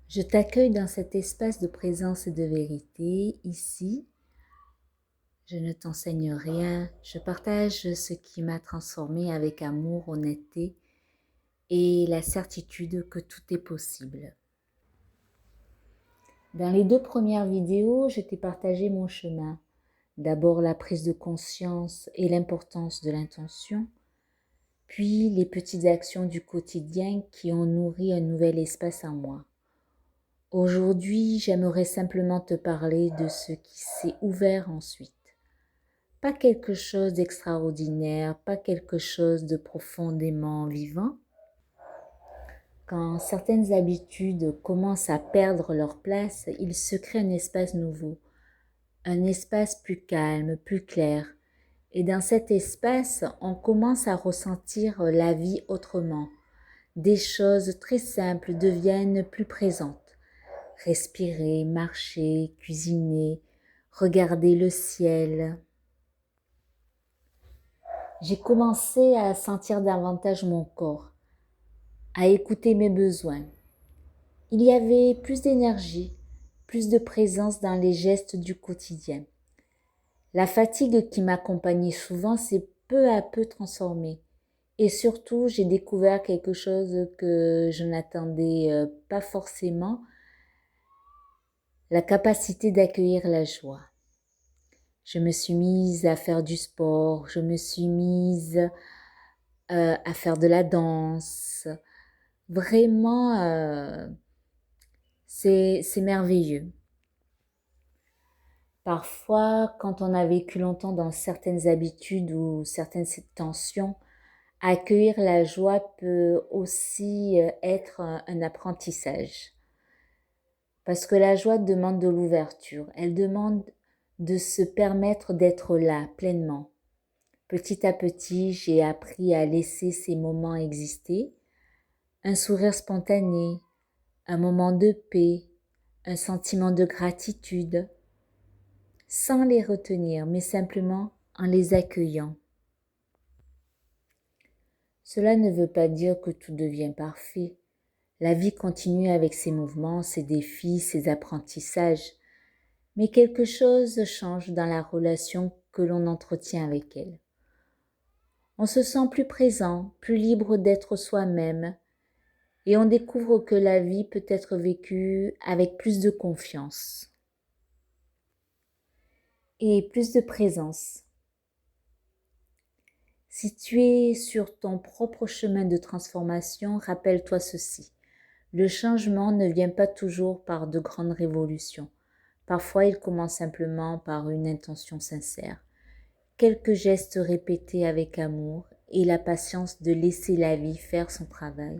Je t'accueille dans cet espace de présence et de vérité. Ici, je ne t'enseigne rien, je partage ce qui m'a transformé avec amour, honnêteté et la certitude que tout est possible. Dans les 2 premières vidéos, je t'ai partagé mon chemin. D'abord la prise de conscience et l'importance de l'intention, puis les petites actions du quotidien qui ont nourri un nouvel espace en moi. Aujourd'hui, j'aimerais simplement te parler de ce qui s'est ouvert ensuite. Pas quelque chose d'extraordinaire, pas quelque chose de profondément vivant. Quand certaines habitudes commencent à perdre leur place, il se crée un espace nouveau, un espace plus calme, plus clair. Et dans cet espace, on commence à ressentir la vie autrement. Des choses très simples deviennent plus présentes. Respirer, marcher, cuisiner, regarder le ciel. J'ai commencé à sentir davantage mon corps, à écouter mes besoins. Il y avait plus d'énergie, plus de présence dans les gestes du quotidien. La fatigue qui m'accompagnait souvent s'est peu à peu transformée. Et surtout, j'ai découvert quelque chose que je n'attendais pas forcément, la capacité d'accueillir la joie. Je me suis mise à faire du sport, je me suis mise à faire de la danse. Vraiment, c'est merveilleux. Parfois, quand on a vécu longtemps dans certaines habitudes ou certaines tensions, accueillir la joie peut aussi être un apprentissage. Parce que la joie demande de l'ouverture, elle demande de se permettre d'être là pleinement. Petit à petit, j'ai appris à laisser ces moments exister. Un sourire spontané, un moment de paix, un sentiment de gratitude, sans les retenir, mais simplement en les accueillant. Cela ne veut pas dire que tout devient parfait. La vie continue avec ses mouvements, ses défis, ses apprentissages, mais quelque chose change dans la relation que l'on entretient avec elle. On se sent plus présent, plus libre d'être soi-même, et on découvre que la vie peut être vécue avec plus de confiance et plus de présence. Si tu es sur ton propre chemin de transformation, rappelle-toi ceci. Le changement ne vient pas toujours par de grandes révolutions. Parfois, il commence simplement par une intention sincère. Quelques gestes répétés avec amour et la patience de laisser la vie faire son travail.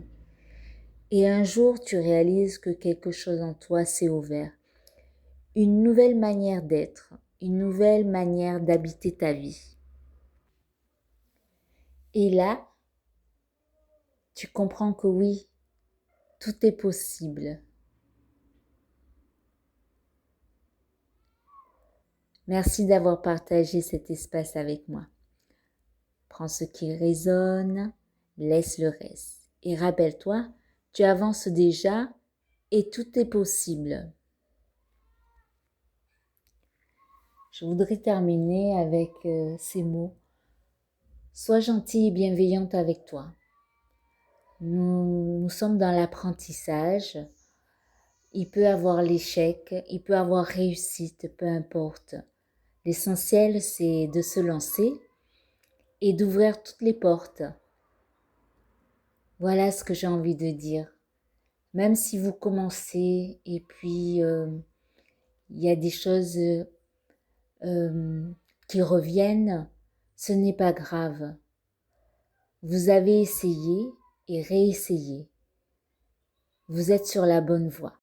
Et un jour, tu réalises que quelque chose en toi s'est ouvert. Une nouvelle manière d'être, une nouvelle manière d'habiter ta vie. Et là, tu comprends que oui, tout est possible. Merci d'avoir partagé cet espace avec moi. Prends ce qui résonne, laisse le reste. Et rappelle-toi, tu avances déjà et tout est possible. Je voudrais terminer avec ces mots. Sois gentille et bienveillante avec toi. Nous sommes dans l'apprentissage. Il peut avoir l'échec, il peut avoir réussite, peu importe. L'essentiel, c'est de se lancer et d'ouvrir toutes les portes. Voilà ce que j'ai envie de dire. Même si vous commencez et puis il y a des choses qui reviennent, ce n'est pas grave. Vous avez essayé et réessayé. Vous êtes sur la bonne voie.